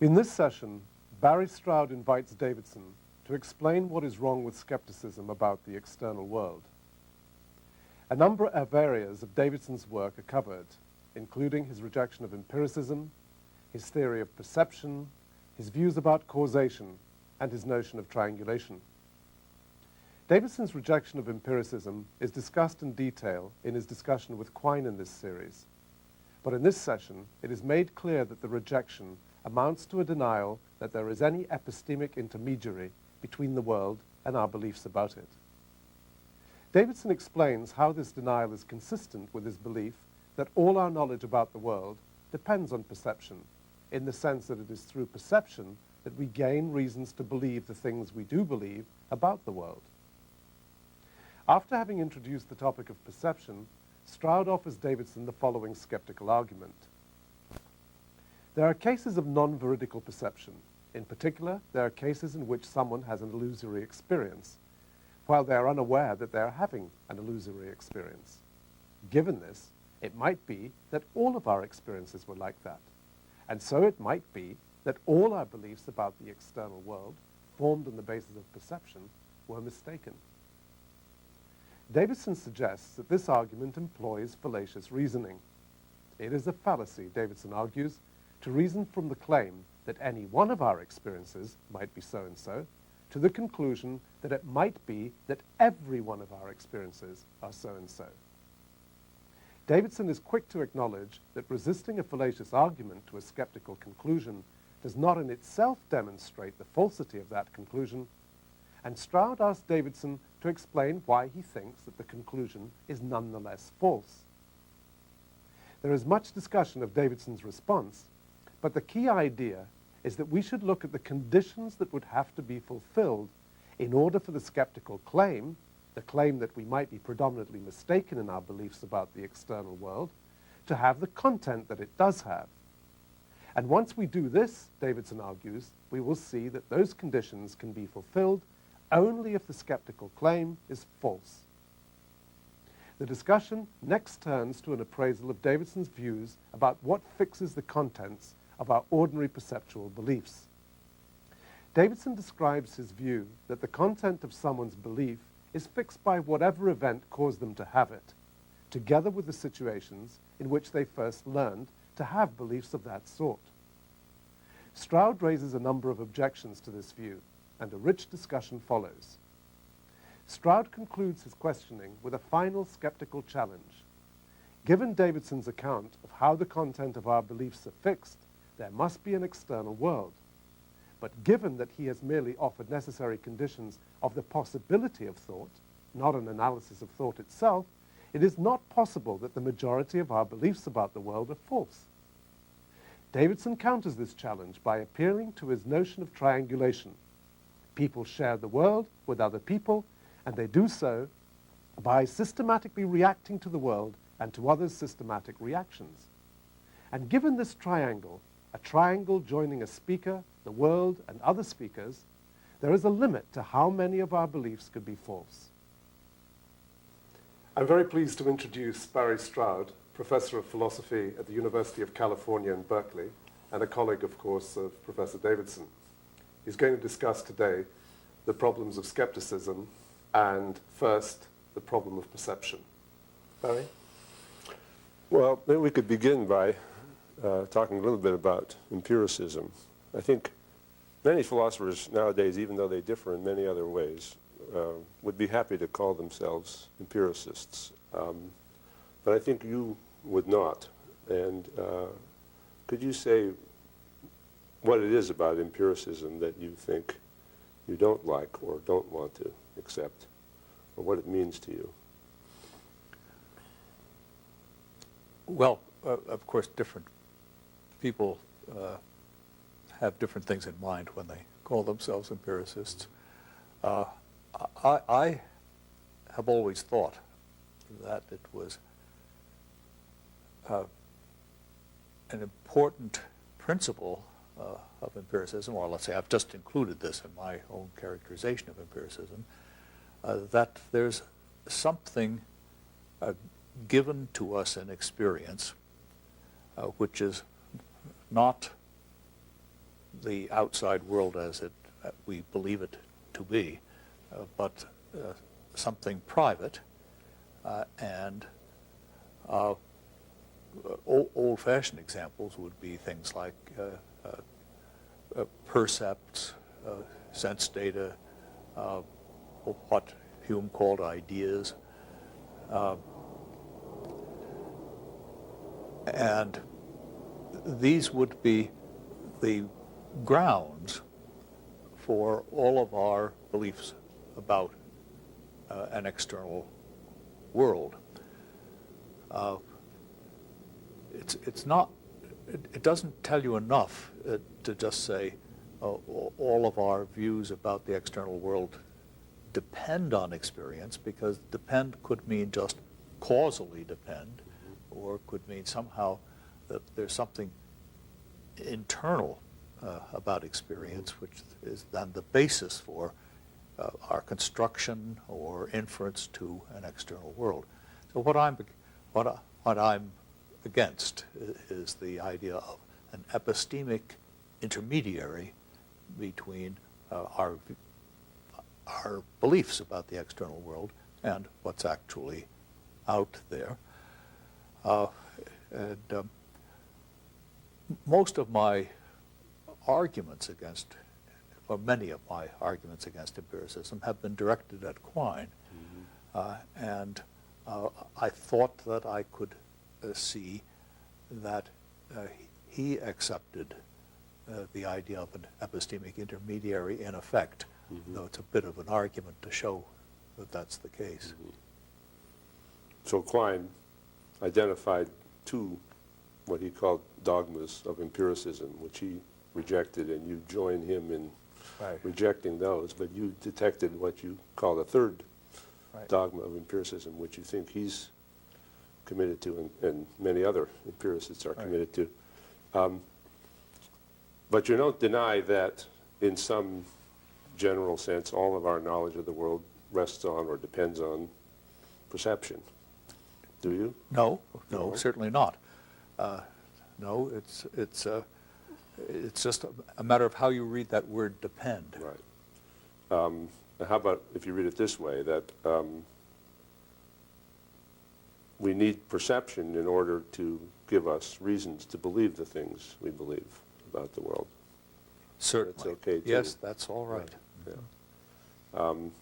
In this session, Barry Stroud invites Davidson to explain what is wrong with skepticism about the external world. A number of areas of Davidson's work are covered, including his rejection of empiricism, his theory of perception, his views about causation, and his notion of triangulation. Davidson's rejection of empiricism is discussed in detail in his discussion with Quine in this series. But in this session, it is made clear that the rejection amounts to a denial that there is any epistemic intermediary between the world and our beliefs about it. Davidson explains how this denial is consistent with his belief that all our knowledge about the world depends on perception, in the sense that it is through perception that we gain reasons to believe the things we do believe about the world. After having introduced the topic of perception, Stroud offers Davidson the following skeptical argument. There are cases of non-veridical perception. In particular, there are cases in which someone has an illusory experience, while they are unaware that they are having an illusory experience. Given this, it might be that all of our experiences were like that. And so it might be that all our beliefs about the external world, formed on the basis of perception, were mistaken. Davidson suggests that this argument employs fallacious reasoning. It is a fallacy, Davidson argues, to reason from the claim that any one of our experiences might be so-and-so, to the conclusion that it might be that every one of our experiences are so-and-so. Davidson is quick to acknowledge that resisting a fallacious argument to a skeptical conclusion does not in itself demonstrate the falsity of that conclusion, and Stroud asks Davidson to explain why he thinks that the conclusion is nonetheless false. There is much discussion of Davidson's response, but the key idea is that we should look at the conditions that would have to be fulfilled in order for the skeptical claim, the claim that we might be predominantly mistaken in our beliefs about the external world, to have the content that it does have. And once we do this, Davidson argues, we will see that those conditions can be fulfilled only if the skeptical claim is false. The discussion next turns to an appraisal of Davidson's views about what fixes the contents of our ordinary perceptual beliefs. Davidson describes his view that the content of someone's belief is fixed by whatever event caused them to have it, together with the situations in which they first learned to have beliefs of that sort. Stroud raises a number of objections to this view, and a rich discussion follows. Stroud concludes his questioning with a final skeptical challenge. Given Davidson's account of how the content of our beliefs are fixed, there must be an external world. But given that he has merely offered necessary conditions of the possibility of thought, not an analysis of thought itself, it is not possible that the majority of our beliefs about the world are false. Davidson counters this challenge by appealing to his notion of triangulation. People share the world with other people, and they do so by systematically reacting to the world and to others' systematic reactions. And given this triangle, a triangle joining a speaker, the world, and other speakers, there is a limit to how many of our beliefs could be false. I'm very pleased to introduce Barry Stroud, Professor of Philosophy at the University of California in Berkeley, and a colleague, of course, of Professor Davidson. He's going to discuss today the problems of skepticism and, first, the problem of perception. Barry? Well, maybe we could begin by talking a little bit about empiricism. I think many philosophers nowadays, even though they differ in many other ways, would be happy to call themselves empiricists. But I think you would not. And could you say what it is about empiricism that you think you don't like or don't want to accept, or what it means to you? Well, of course, different people have different things in mind when they call themselves empiricists. I have always thought that it was an important principle of empiricism, or let's say I've just included this in my own characterization of empiricism, that there's something given to us in experience which is not the outside world as we believe it to be, but something private, and old-fashioned examples would be things like percepts, sense data, what Hume called ideas, and these would be the grounds for all of our beliefs about an external world. It's not. It doesn't tell you enough to just say all of our views about the external world depend on experience, because depend could mean just causally depend, or could mean somehow that there's something internal about experience, which is then the basis for our construction or inference to an external world. So what I'm against is the idea of an epistemic intermediary between our beliefs about the external world and what's actually out there. Most of my arguments against, or many of my arguments against empiricism have been directed at Quine. And I thought that I could see that he accepted the idea of an epistemic intermediary in effect, though it's a bit of an argument to show that that's the case. So Quine identified two, what he called dogmas of empiricism, which he rejected, and you joined him in rejecting those, but you detected what you call a third dogma of empiricism, which you think he's committed to, and many other empiricists are committed to. But you don't deny that in some general sense all of our knowledge of the world rests on or depends on perception. Do you? No, certainly not. No, it's just a matter of how you read that word "depend." Right. How about if you read it this way, that we need perception in order to give us reasons to believe the things we believe about the world? Certainly. That's okay, too. Yes, that's all right. Yeah.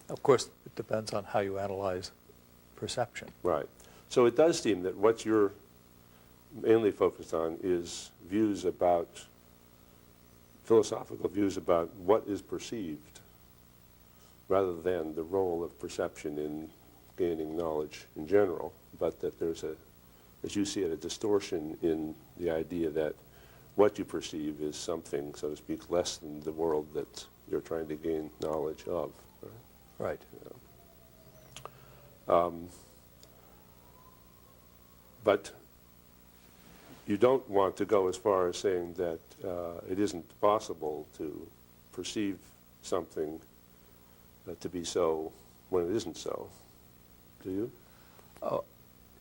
Of course, it depends on how you analyze perception. Right. So it does seem that what you're mainly focused on is views about, philosophical views about what is perceived, rather than the role of perception in gaining knowledge in general, but that there's a, as you see it, a distortion in the idea that what you perceive is something, so to speak, less than the world that you're trying to gain knowledge of. Right. Yeah. But you don't want to go as far as saying that it isn't possible to perceive something to be so when it isn't so. Do you?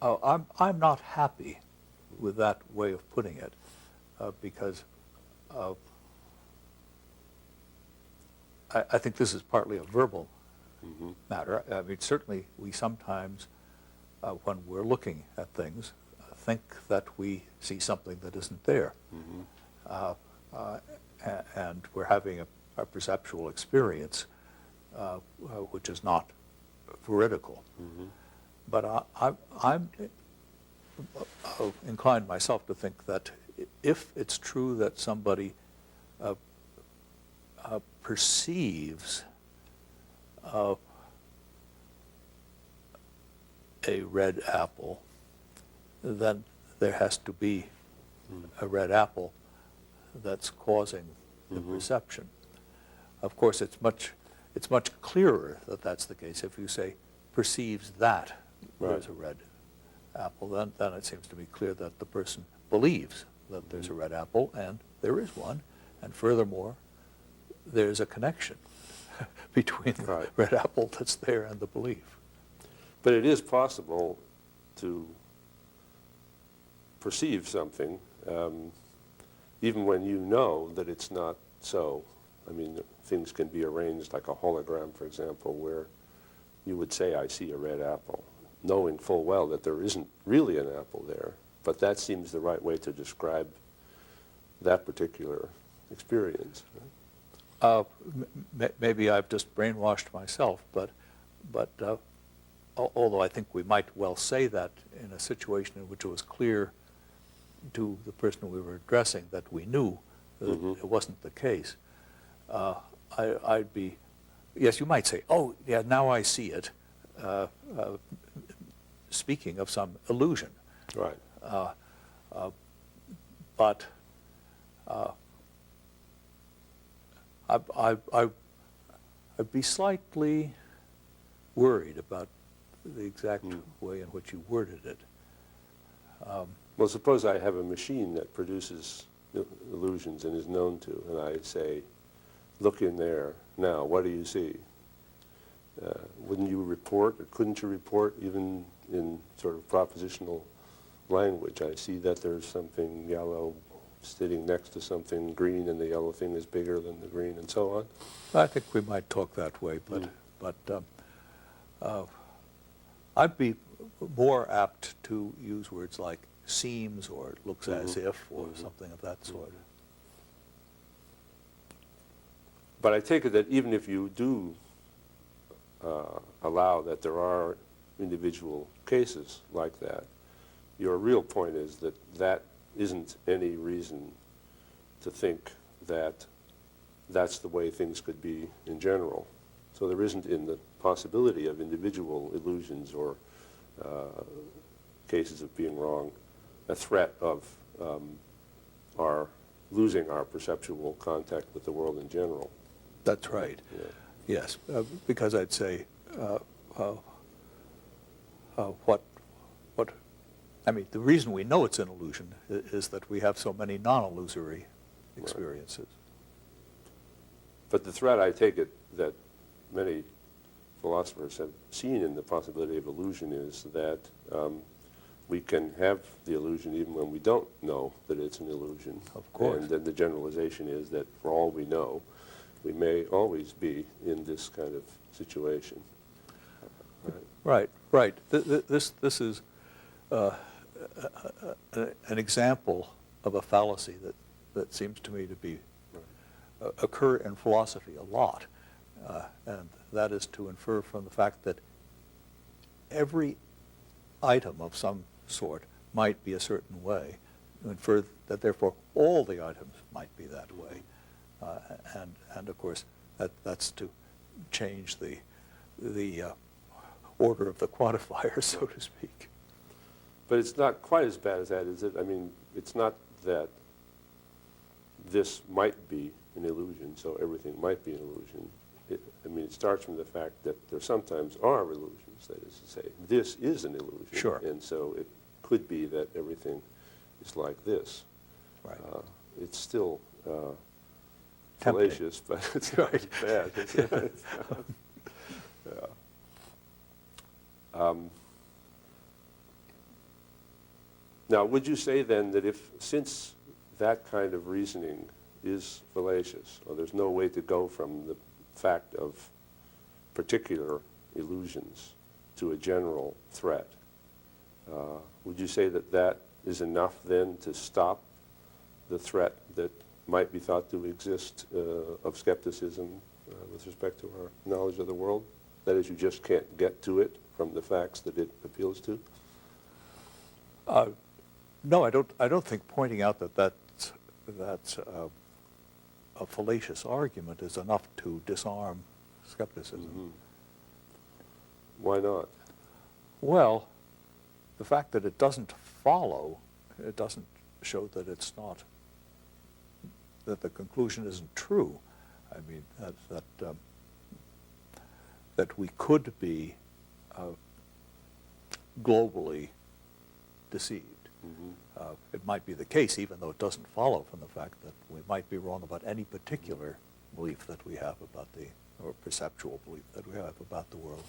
I'm not happy with that way of putting it, because I think this is partly a verbal matter. I mean, certainly we sometimes, when we're looking at things, think that we see something that isn't there. And we're having a perceptual experience which is not veridical. But I'm inclined myself to think that if it's true that somebody perceives a red apple, then there has to be a red apple that's causing the perception. Of course, it's much clearer that that's the case if you say perceives that there's a red apple. Then it seems to be clear that the person believes that there's a red apple, and there is one, and furthermore, there's a connection between the red apple that's there and the belief. But it is possible to perceive something even when you know that it's not so. I mean, things can be arranged like a hologram, for example, where you would say, I see a red apple, knowing full well that there isn't really an apple there. But that seems the right way to describe that particular experience. Maybe I've just brainwashed myself, but although I think we might well say that in a situation in which it was clear to the person we were addressing that we knew that it wasn't the case, I'd be, yes, you might say, oh, yeah, now I see it, speaking of some illusion. Right. But I'd be slightly worried about the exact way in which you worded it. Well, suppose I have a machine that produces illusions and is known to, and I say, look in there now, what do you see? Wouldn't you report, or couldn't you report, even in sort of propositional language? I see that there's something yellow sitting next to something green, and the yellow thing is bigger than the green, and so on. I think we might talk that way, but I'd be more apt to use words like seems or looks as if or something of that sort. But I take it that even if you do allow that there are individual cases like that, your real point is that that isn't any reason to think that that's the way things could be in general. So there isn't, in the possibility of individual illusions or cases of being wrong, a threat of our losing our perceptual contact with the world in general. That's right. Yeah. Yes, because I'd say I mean, the reason we know it's an illusion is that we have so many non-illusory experiences. Right. But the threat, I take it, that many philosophers have seen in the possibility of illusion is that we can have the illusion even when we don't know that it's an illusion. Of course. And then the generalization is that for all we know, we may always be in this kind of situation. Right. This is an example of a fallacy that seems to me to be occur in philosophy a lot, and that is to infer from the fact that every item of some sort might be a certain way, to infer that therefore all the items might be that way, and of course that's to change the order of the quantifier, so to speak. But it's not quite as bad as that, is it? I mean, it's not that this might be an illusion, so everything might be an illusion. It starts from the fact that there sometimes are illusions, that is to say, this is an illusion. Sure. And so it could be that everything is like this. Right. It's still fallacious, but it's not as bad. Now, would you say then that since that kind of reasoning is fallacious, or there's no way to go from the fact of particular illusions to a general threat, would you say that that is enough then to stop the threat that might be thought to exist of skepticism with respect to our knowledge of the world? That is, you just can't get to it from the facts that it appeals to? No, I don't think pointing out that that's a fallacious argument is enough to disarm skepticism. Mm-hmm. Why not? Well, the fact that it doesn't follow, it doesn't show that it's not, that the conclusion isn't true. I mean, that we could be globally deceived. Mm-hmm. It might be the case, even though it doesn't follow from the fact that we might be wrong about any particular belief that we have about or perceptual belief that we have about the world.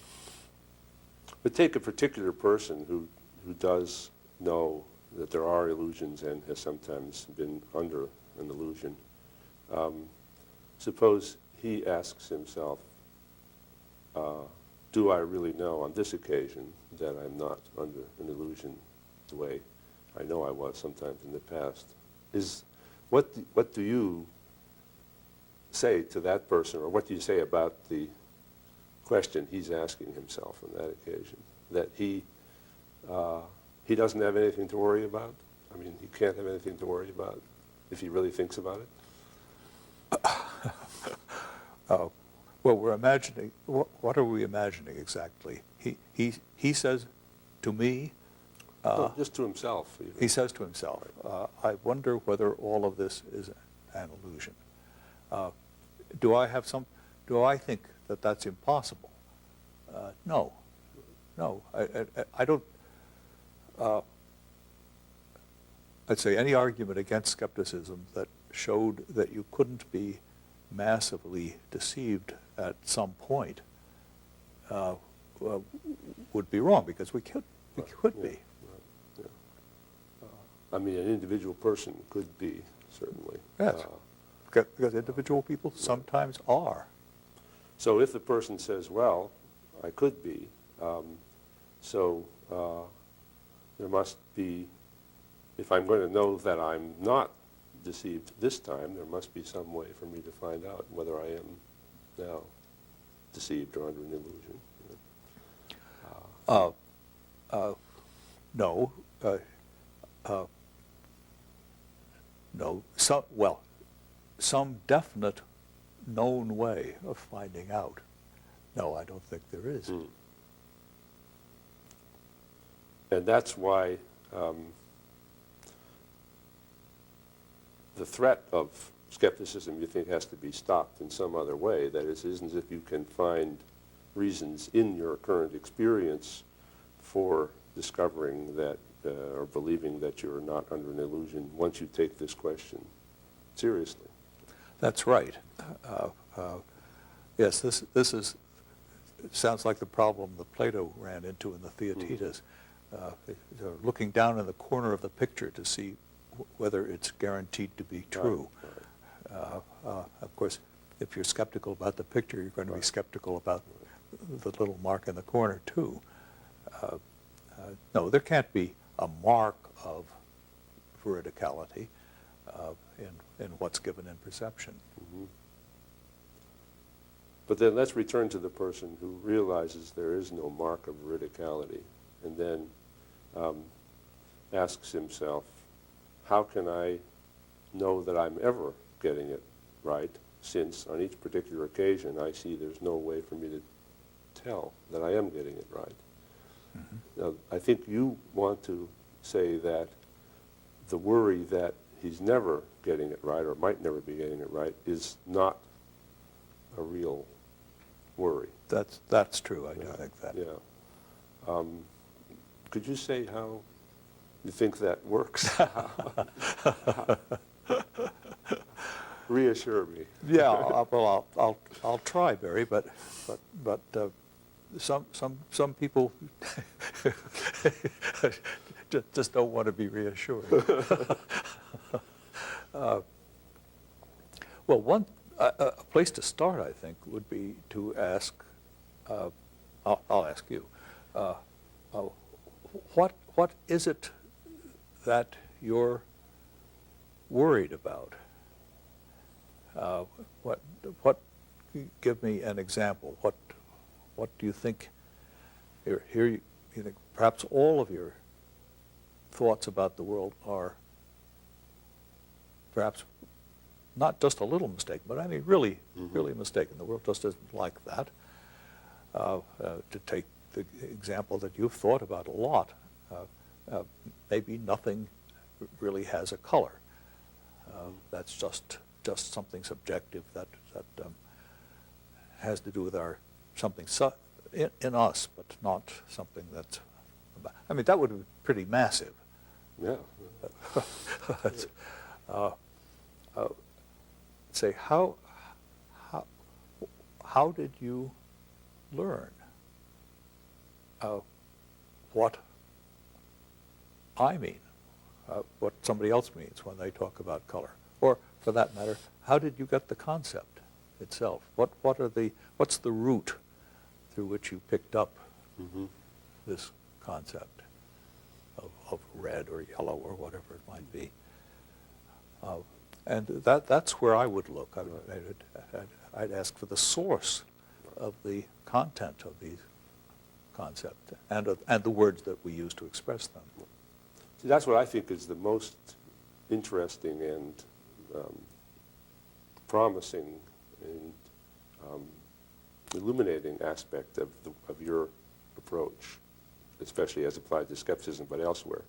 But take a particular person who does know that there are illusions and has sometimes been under an illusion. suppose he asks himself, do I really know on this occasion that I'm not under an illusion the way I know I was sometimes in the past? What do you say to that person, or what do you say about the question he's asking himself on that occasion? That he doesn't have anything to worry about? I mean, he can't have anything to worry about if he really thinks about it? Well, we're imagining, what are we imagining exactly? He says to me, No, just to himself. Even. he says to himself, I wonder whether all of this is an illusion. Do I think that that's impossible? No. I don't, I'd say any argument against skepticism that showed that you couldn't be massively deceived at some point would be wrong, because we could be. Yeah. I mean, an individual person could be, certainly. Yes, because individual people sometimes are. So if the person says, well, I could be, so there must be, if I'm going to know that I'm not deceived this time, there must be some way for me to find out whether I am now deceived or under an illusion. No. No. Some definite known way of finding out. No, I don't think there is. Mm. And that's why the threat of skepticism, you think, has to be stopped in some other way. That is, isn't if you can find reasons in your current experience for discovering that or believing that you're not under an illusion once you take this question seriously. That's right. Yes, this is, it sounds like the problem that Plato ran into in the Theaetetus. Looking down in the corner of the picture to see whether it's guaranteed to be true. Right. Of course, if you're skeptical about the picture, you're going to be skeptical about the little mark in the corner too. No, there can't be a mark of veridicality in what's given in perception. Mm-hmm. But then let's return to the person who realizes there is no mark of veridicality, and then asks himself, how can I know that I'm ever getting it right, since on each particular occasion I see there's no way for me to tell that I am getting it right? Mm-hmm. Now, I think you want to say that the worry that he's never getting it right or might never be getting it right is not a real worry. That's true. I do think that. Yeah. Could you say how you think that works? Reassure me. Yeah. Well, I'll try, Barry. But some people just don't want to be reassured. Well, a place to start, I think, would be to ask. I'll ask you. What is it that you're worried about? What? Give me an example. What do you think? Here you think perhaps all of your thoughts about the world are perhaps not just a little mistaken, but I mean really mistaken. The world just isn't like that. To take the example that you've thought about a lot, maybe nothing really has a color. That's just something subjective that has to do with something in us, but not something that's. I mean, that would be pretty massive. Yeah. Say how did you learn what I mean, what somebody else means when they talk about color, or for that matter, how did you get the concept? itself? What's the route through which you picked up this concept of red or yellow or whatever it might be? And that's where I would look. I'd ask for the source of the content of these concepts and the words that we use to express them. See, that's what I think is the most interesting and promising and illuminating aspect of your approach, especially as applied to skepticism, but elsewhere.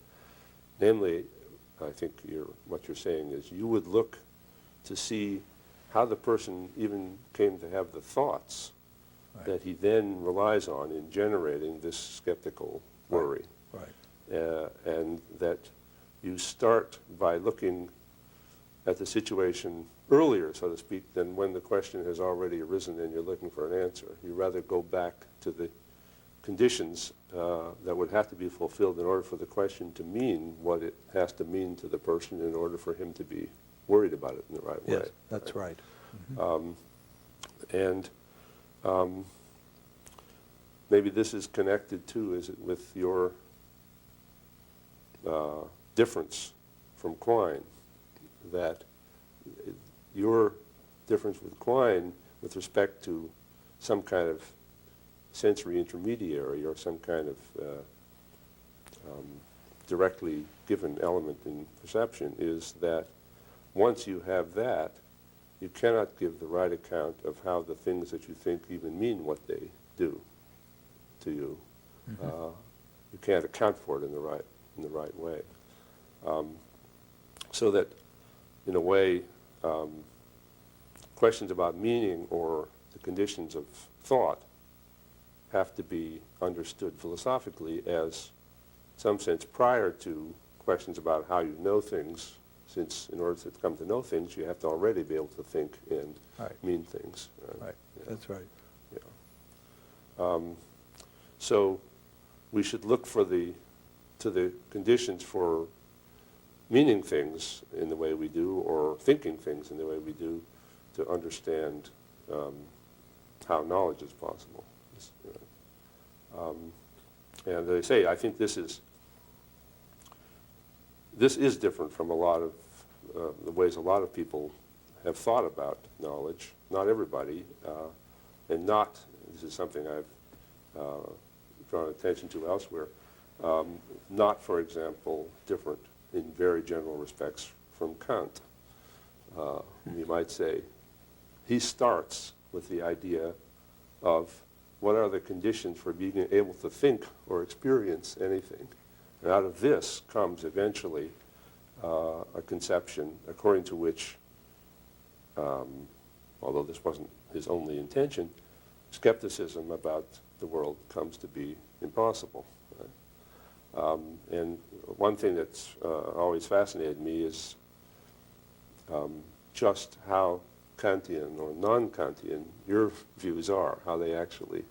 Namely, I think what you're saying is you would look to see how the person even came to have the thoughts that he then relies on in generating this skeptical worry. Right. And that you start by looking at the situation earlier, so to speak, than when the question has already arisen and you're looking for an answer. You rather go back to the conditions that would have to be fulfilled in order for the question to mean what it has to mean to the person in order for him to be worried about it in the right way. Yes, that's right. And maybe this is connected too, is it, with your difference from Quine, that your difference with Quine with respect to some kind of sensory intermediary or some kind of directly given element in perception is that once you have that, you cannot give the right account of how the things that you think even mean what they do to you. You can't account for it in the right way. So that, in a way, questions about meaning or the conditions of thought have to be understood philosophically as some sense prior to questions about how you know things, since in order to come to know things, you have to already be able to think and mean things. Right, yeah. That's right. Yeah. So we should look to the conditions for meaning things in the way we do, or thinking things in the way we do, to understand how knowledge is possible. And as I say, I think this is different from a lot of the ways a lot of people have thought about knowledge. Not everybody, and this is something I've drawn attention to elsewhere, not, for example, different in very general respects from Kant. You might say he starts with the idea of what are the conditions for being able to think or experience anything. And out of this comes eventually a conception according to which, although this wasn't his only intention, skepticism about the world comes to be impossible. Right? And one thing that's always fascinated me is just how Kantian or non-Kantian your views are, how they actually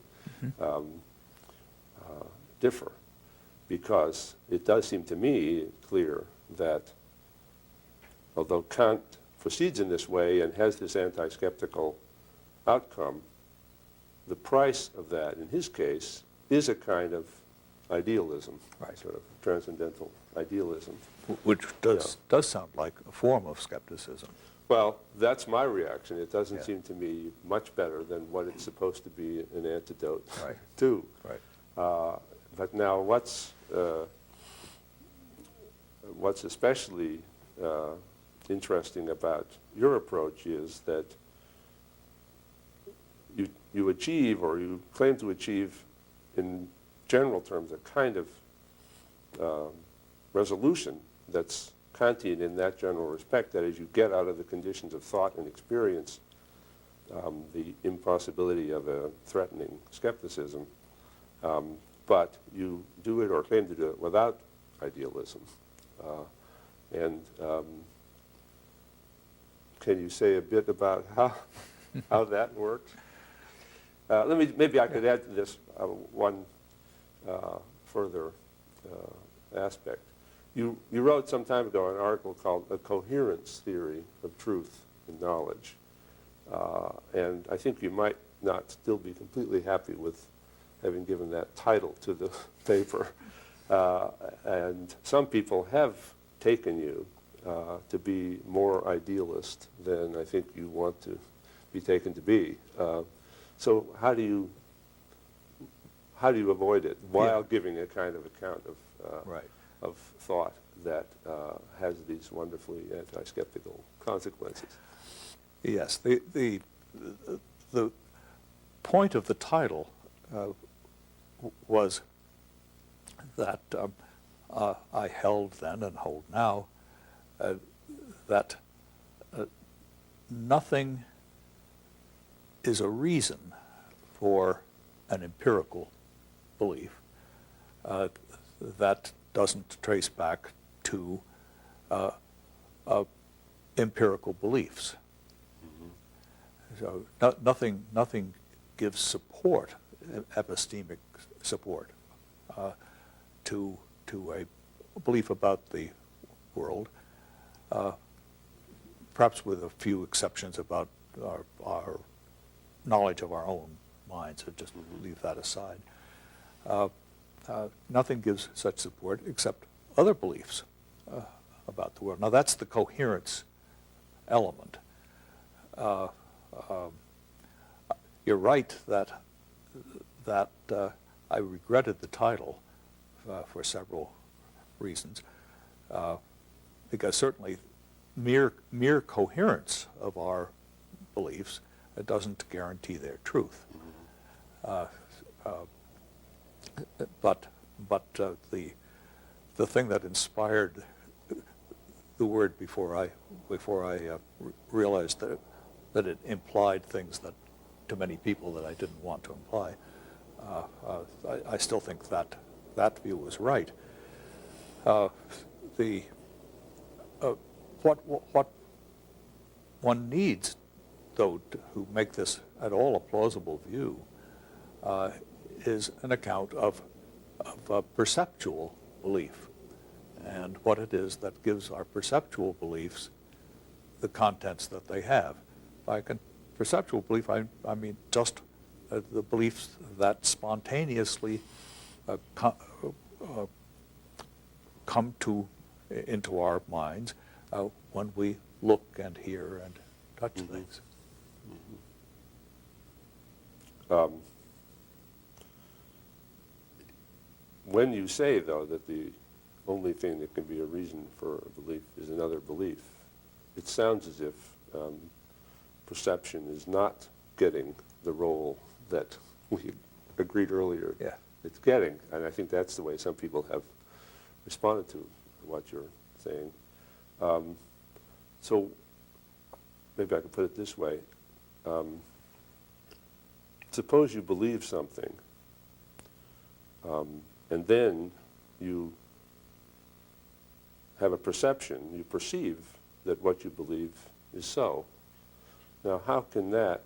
differ. Because it does seem to me clear that although Kant proceeds in this way and has this anti-skeptical outcome, the price of that, in his case, is a kind of idealism, sort of transcendental idealism. Which does sound like a form of skepticism. Well, that's my reaction. It doesn't seem to me much better than what it's supposed to be an antidote to. Right. But now what's especially interesting about your approach is that you achieve, or you claim to achieve in general terms, a kind of resolution that's Kantian in that general respect. That is, you get out of the conditions of thought and experience the impossibility of a threatening skepticism, but you do it, or claim to do it, without idealism. Can you say a bit about how that works? Maybe I could add to this one further aspect. You wrote some time ago an article called "A Coherence Theory of Truth and Knowledge," And I think you might not still be completely happy with having given that title to the paper. And some people have taken you to be more idealist than I think you want to be taken to be. So how do you avoid it while giving a kind of account of thought that has these wonderfully anti-skeptical consequences? Yes, the point of the title was that I held then and hold now that nothing is a reason for an empirical belief that doesn't trace back to empirical beliefs. So nothing gives support, epistemic support, to a belief about the world, perhaps with a few exceptions about our knowledge of our own minds, so just leave that aside. Nothing gives such support except other beliefs about the world. Now that's the coherence element. You're right that I regretted the title for several reasons, because certainly mere coherence of our beliefs doesn't guarantee their truth. But the thing that inspired the word before I realized that it implied things that to many people that I didn't want to imply, I still think that view was right. What one needs, though, to make this at all a plausible view, is an account of perceptual belief and what it is that gives our perceptual beliefs the contents that they have. By perceptual belief, I mean just the beliefs that spontaneously come into our minds when we look and hear and touch things. When you say, though, that the only thing that can be a reason for a belief is another belief, it sounds as if perception is not getting the role that we agreed earlier it's getting. And I think that's the way some people have responded to what you're saying. So maybe I could put it this way. Suppose you believe something, and then you have a perception, you perceive that what you believe is so. Now, how can that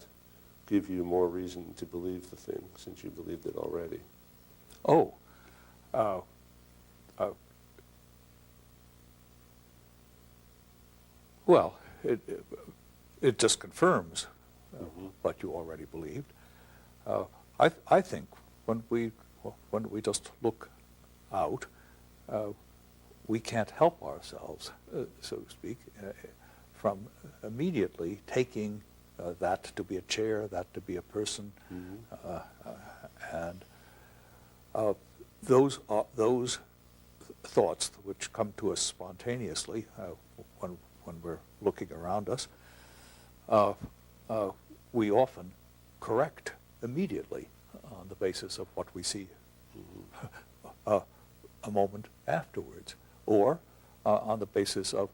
give you more reason to believe the thing since you believed it already? Well, it just confirms what you already believed. I think when we just look out, we can't help ourselves, so to speak, from immediately taking that to be a chair, that to be a person, and those thoughts which come to us spontaneously when we're looking around us, we often correct immediately on the basis of what we see a moment afterwards, or on the basis of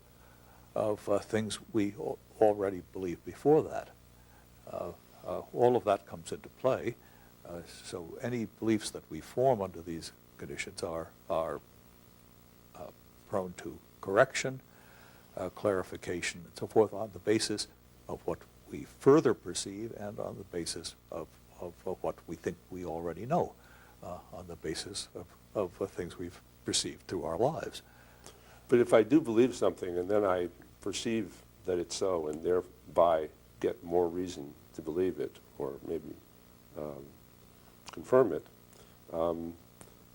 things we already believed before that. All of that comes into play. So any beliefs that we form under these conditions are prone to correction, clarification, and so forth on the basis of what we further perceive and on the basis of what we think we already know, on the basis of things we've perceived through our lives. But if I do believe something and then I perceive that it's so and thereby get more reason to believe it, or maybe confirm it,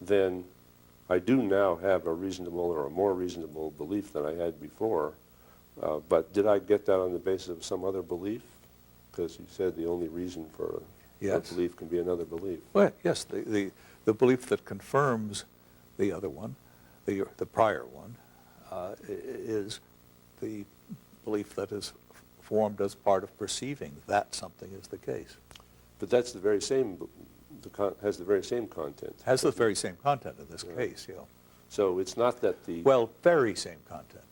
then I do now have a reasonable or a more reasonable belief than I had before. But did I get that on the basis of some other belief? Because you said the only reason for a belief can be another belief. Well, yes, the belief that confirms the other one, the prior one, is the belief that is formed as part of perceiving that something is the case. But that's the very same, has the very same content. Has the very same content in this case, yeah. So it's not that the... Well, very same content.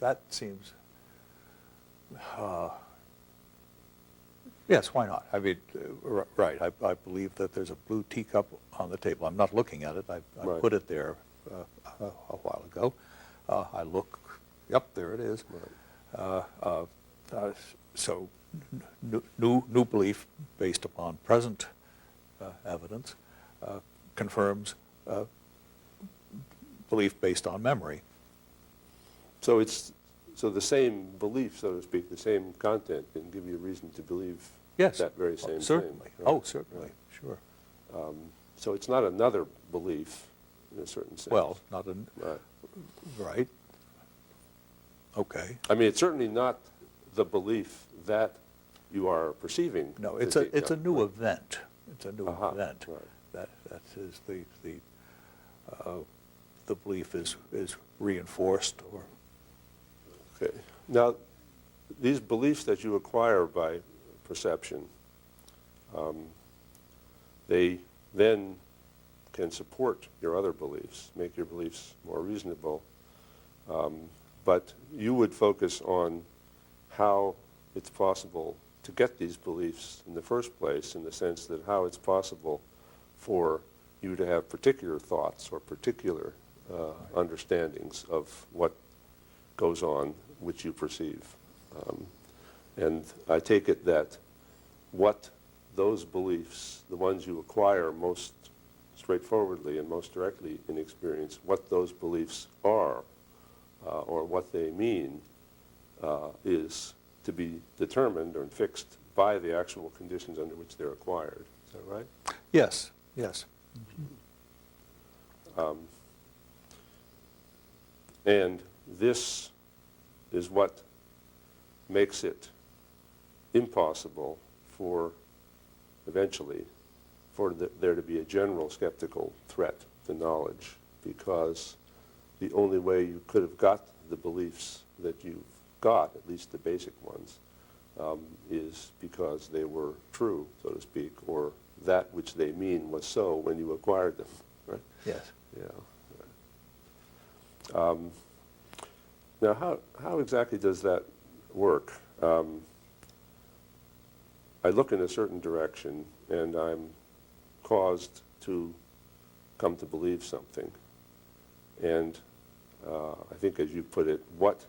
That seems... yes, why not? I mean, right, I believe that there's a blue teacup on the table. I'm not looking at it. I Right. put it there a while ago. I look, yep, there it is. Right. So new belief based upon present evidence confirms belief based on memory. So it's the same belief, so to speak, the same content can give you reason to believe Yes. that very same certainly. thing. Oh, certainly, sure. So it's not another belief in a certain sense. Well, not an, Right. right. Okay. I mean, it's certainly not the belief that you are perceiving. No, to it's be- a new event. It's a new Aha, event. right. That is the belief is reinforced or Okay. Now, these beliefs that you acquire by perception, they then can support your other beliefs, make your beliefs more reasonable. But you would focus on how it's possible to get these beliefs in the first place, in the sense that how it's possible for you to have particular thoughts or particular understandings of what goes on, which you perceive. And I take it that what those beliefs, the ones you acquire most straightforwardly and most directly in experience, what those beliefs are or what they mean is to be determined or fixed by the actual conditions under which they're acquired. Is that right? yes, yes. And this is what makes it impossible for, eventually, for there to be a general skeptical threat to knowledge, because the only way you could have got the beliefs that you've got, at least the basic ones, is because they were true, so to speak, or that which they mean was so when you acquired them, right? Yes. Yeah. Now, how exactly does that work? I look in a certain direction, and I'm caused to come to believe something. And I think, as you put it, what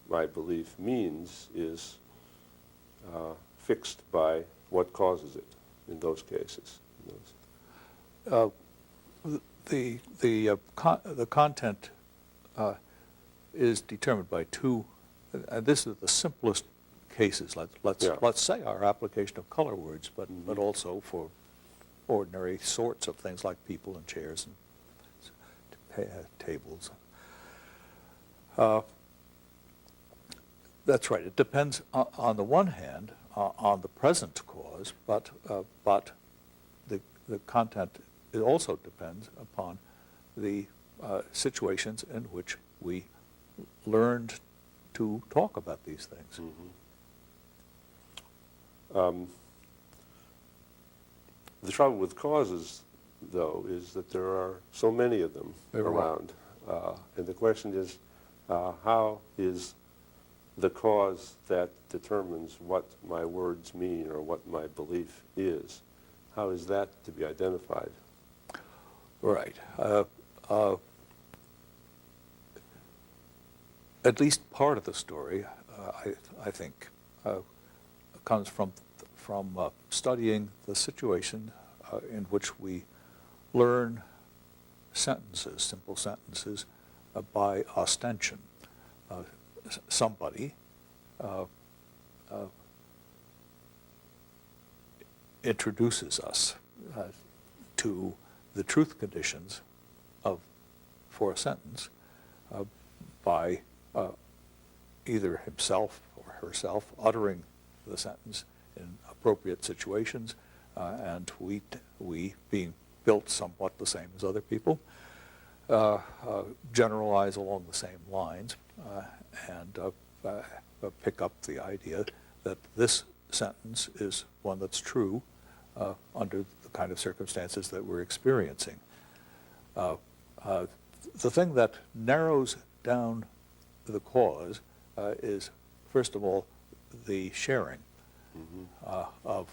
my belief means is fixed by what causes it in those cases. The content is determined by two, and this is the simplest cases. Let's say our application of color words, but also for ordinary sorts of things like people and chairs and tables. That's right. It depends on the one hand on the present cause, but the content, it also depends upon the situations in which we learned to talk about these things. The trouble with causes, though, is that there are so many of them around. And the question is, how is the cause that determines what my words mean or what my belief is, how is that to be identified? Right. At least part of the story, I think, comes from studying the situation in which we learn sentences, simple sentences, by ostension. Somebody introduces us to the truth conditions for a sentence by either himself or herself uttering the sentence in appropriate situations, and we being built somewhat the same as other people, generalize along the same lines, and pick up the idea that this sentence is one that's true under the kind of circumstances that we're experiencing. The thing that narrows down the cause is, first of all, the sharing of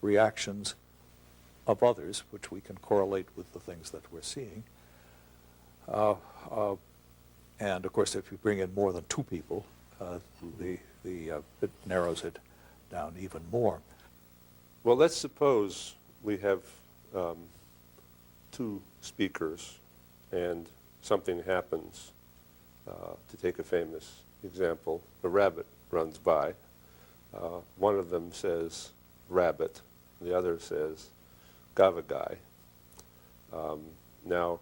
reactions of others, which we can correlate with the things that we're seeing. And of course, if you bring in more than two people, it narrows it down even more. Well, let's suppose we have two speakers and something happens. To take a famous example, a rabbit runs by. One of them says rabbit, the other says gavagai. Now,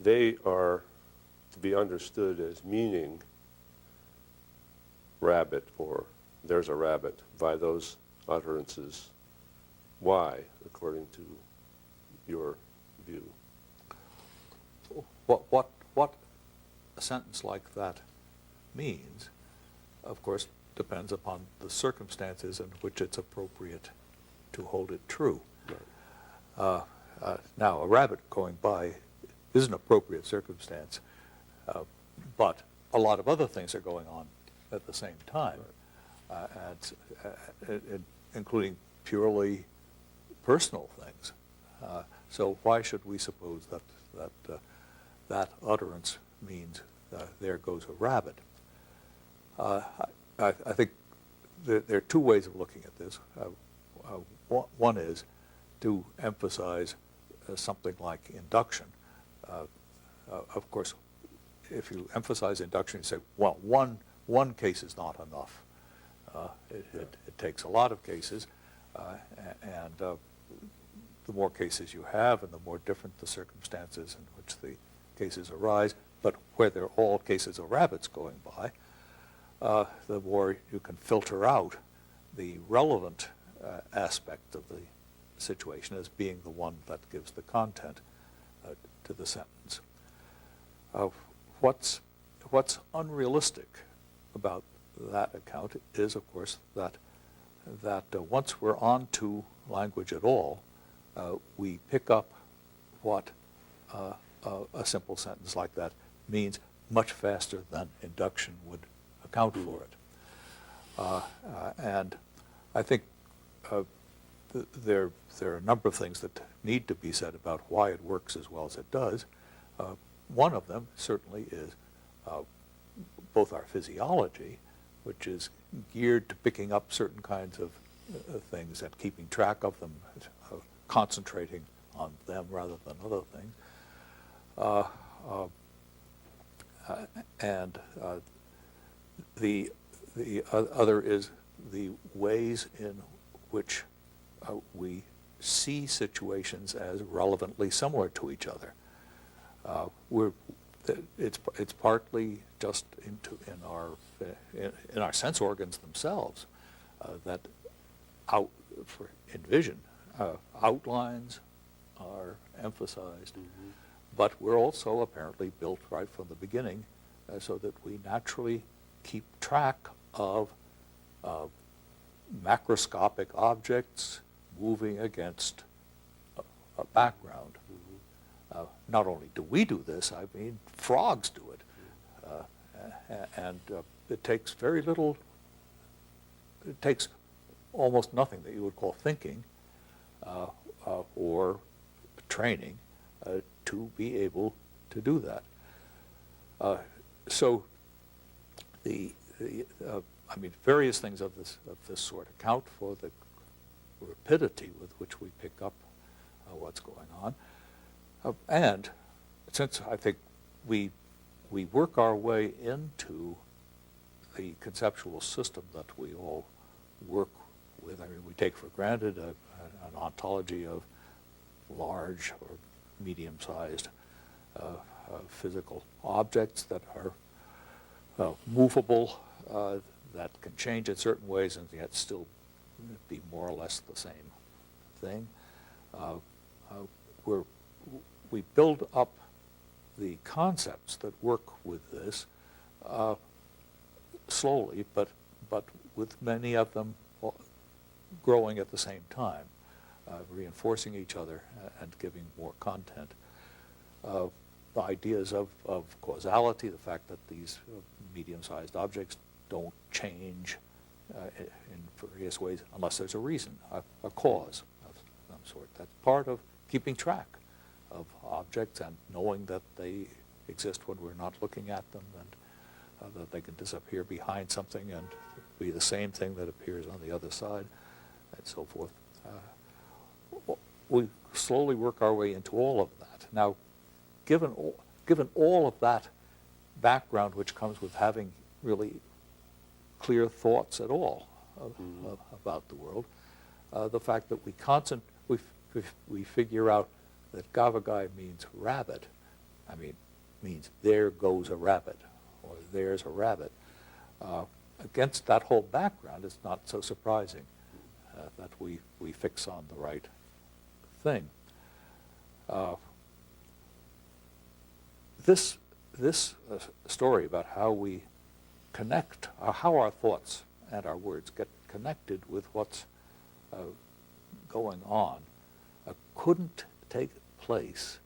they are to be understood as meaning rabbit or there's a rabbit by those utterances. Why, according to your view? What a sentence like that means, of course, depends upon the circumstances in which it's appropriate to hold it true. Right. Now, a rabbit going by is an appropriate circumstance, but a lot of other things are going on at the same time, including purely personal things. So why should we suppose that utterance means there goes a rabbit? I think there are two ways of looking at this. One is to emphasize something like induction. Of course, if you emphasize induction, you say, well, one case is not enough. It takes a lot of cases, and the more cases you have and the more different the circumstances in which the cases arise, but where they're all cases of rabbits going by, the more you can filter out the relevant aspect of the situation as being the one that gives the content to the sentence. What's unrealistic about that account is, of course, that once we're on to language at all, we pick up what a simple sentence like that means much faster than induction would account for it. And I think there are a number of things that need to be said about why it works as well as it does. One of them certainly is both our physiology, which is geared to picking up certain kinds of things and keeping track of them, concentrating on them rather than other things. And the other is the ways in which we see situations as relevantly similar to each other. It's partly just in our sense organs themselves that in vision outlines are emphasized, but we're also apparently built right from the beginning so that we naturally keep track of macroscopic objects moving against a background. Not only do we do this, I mean, frogs do it. And it takes very little, it takes almost nothing that you would call thinking or training to be able to do that. So various things of this sort account for the rapidity with which we pick up what's going on. And since I think we work our way into the conceptual system that we all work with. I mean, we take for granted an ontology of large or medium-sized physical objects that are movable, that can change in certain ways and yet still be more or less the same thing. We build up the concepts that work with this slowly, but with many of them growing at the same time, reinforcing each other and giving more content. The ideas of causality, the fact that these medium-sized objects don't change in various ways unless there's a reason, a cause of some sort. That's part of keeping track of objects and knowing that they exist when we're not looking at them, and that they can disappear behind something and be the same thing that appears on the other side, and so forth. We slowly work our way into all of that. Now, given all of that background which comes with having really clear thoughts at all about the world, the fact that we figure out that gavagai means rabbit, means there goes a rabbit, or there's a rabbit. Against that whole background, it's not so surprising that we fix on the right thing. This story about how we connect, how our thoughts and our words get connected with what's going on, couldn't take place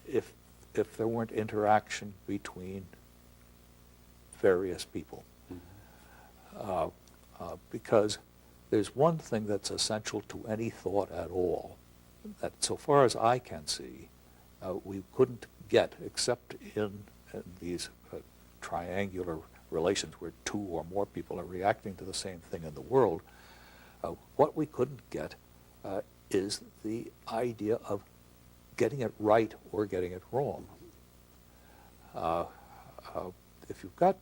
if there weren't interaction between various people. Because there's one thing that's essential to any thought at all, that so far as I can see, we couldn't get except in these triangular relations where two or more people are reacting to the same thing in the world. What we couldn't get is the idea of getting it right or getting it wrong. If you've got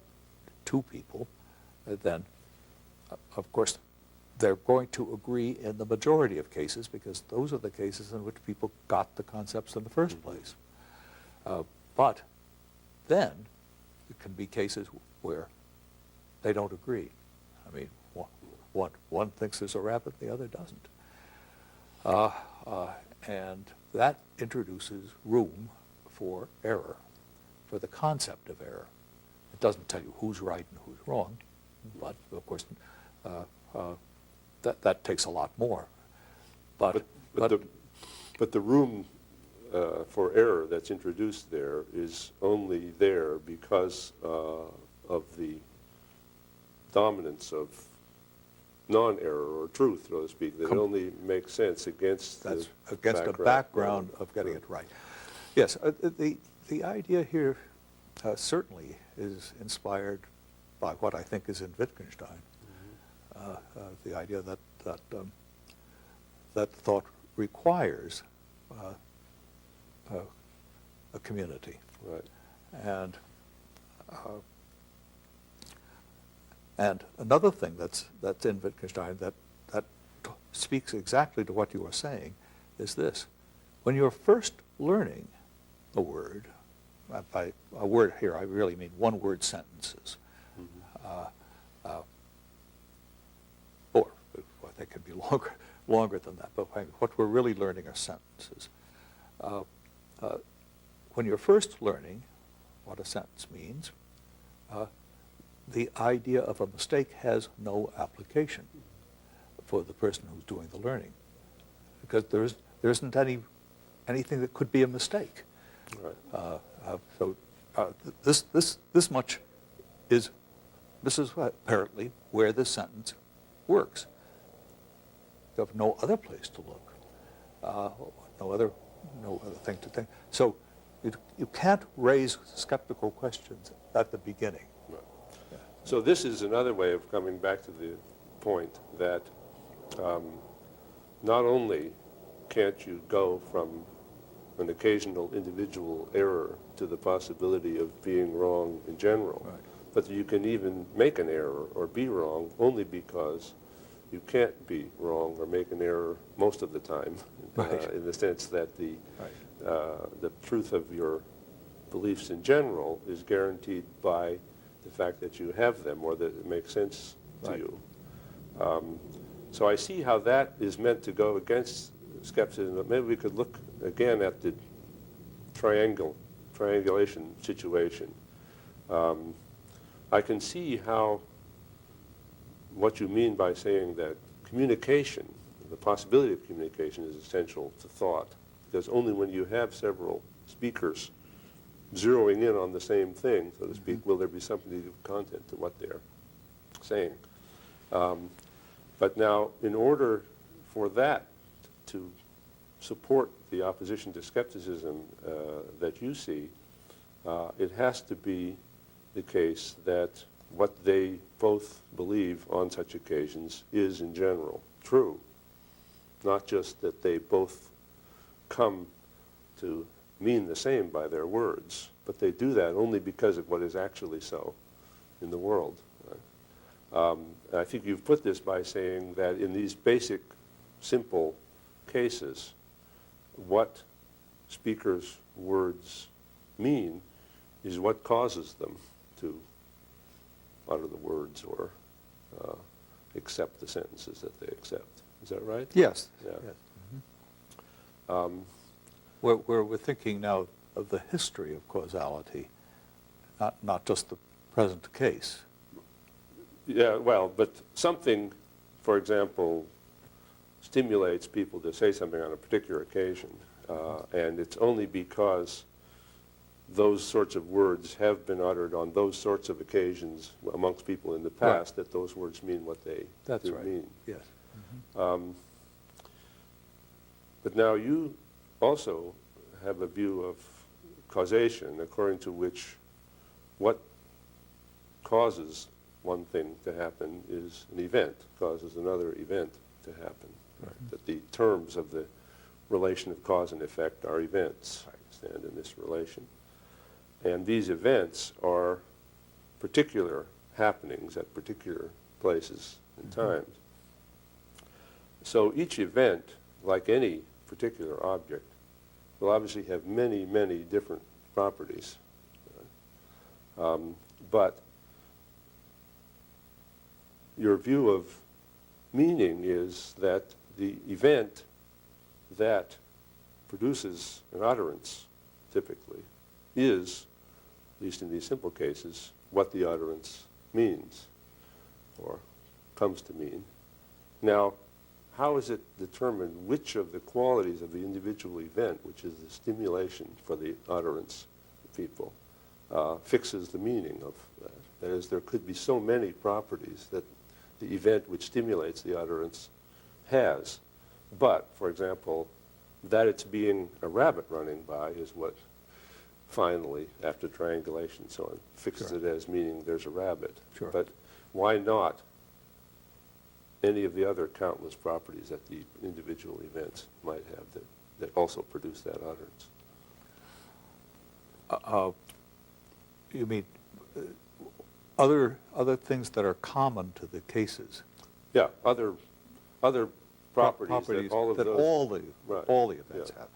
two people, then of course they're going to agree in the majority of cases, because those are the cases in which people got the concepts in the first place. But then there can be cases where they don't agree. One thinks there's a rabbit, the other doesn't. And that introduces room for error, for the concept of error. It doesn't tell you who's right and who's wrong, but of course that takes a lot more. But the room for error that's introduced there is only there because of the dominance of non-error or truth, so to speak, that only makes sense against a background of getting it right. Yes, the idea here certainly is inspired by what I think is in Wittgenstein. The idea that thought requires a community. Right. And another thing that's in Wittgenstein that speaks exactly to what you are saying is this: when you're first learning a word, by a word here I really mean one-word sentences, or they can be longer than that, but what we're really learning are sentences. When you're first learning what a sentence means, the idea of a mistake has no application for the person who's doing the learning, because there isn't anything that could be a mistake. Right. So this much is apparently where this sentence works. You have no other place to look, no other thing to think. So you can't raise skeptical questions at the beginning. Right. Yeah. So this is another way of coming back to the point that not only can't you go from an occasional individual error to the possibility of being wrong in general, right, but you can even make an error or be wrong only because you can't be wrong or make an error most of the time, Right. in the sense that the Right. truth of your beliefs in general is guaranteed by the fact that you have them or that it makes sense to Right. you. So I see how that is meant to go against skepticism, but maybe we could look again at the triangulation situation. I can see how what you mean by saying that communication, the possibility of communication, is essential to thought, because only when you have several speakers zeroing in on the same thing, so to speak, will there be something of content to what they're saying. But now, in order for that to support the opposition to skepticism that you see, it has to be the case that what they both believe on such occasions is, in general, true. Not just that they both come to mean the same by their words, but they do that only because of what is actually so in the world. I think you've put this by saying that in these basic, simple cases, what speakers' words mean is what causes them to utter the words or accept the sentences that they accept. Is that right? Yes. Yeah. Yes. We're thinking now of the history of causality, not just the present case. Yeah, well, but something, for example, stimulates people to say something on a particular occasion, and it's only because those sorts of words have been uttered on those sorts of occasions amongst people in the past that those words mean what they That's do right. mean. Yes. But now you also have a view of causation, according to which what causes one thing to happen is an event, causes another event to happen. Right. That the terms of the relation of cause and effect are events, stand in this relation. And these events are particular happenings at particular places and times. So each event, like any particular object, will obviously have many, many different properties. But your view of meaning is that the event that produces an utterance, typically, is, at least in these simple cases, what the utterance means or comes to mean. Now, how is it determined which of the qualities of the individual event, which is the stimulation for the utterance of people, fixes the meaning of that? That is, there could be so many properties that the event which stimulates the utterance has. But, for example, that it's being a rabbit running by is what finally, after triangulation and so on, fixes it as meaning there's a rabbit. Sure. But why not any of the other countless properties that the individual events might have that also produce that utterance? You mean other things that are common to the cases? Yeah, other properties that all of that those... all the events have.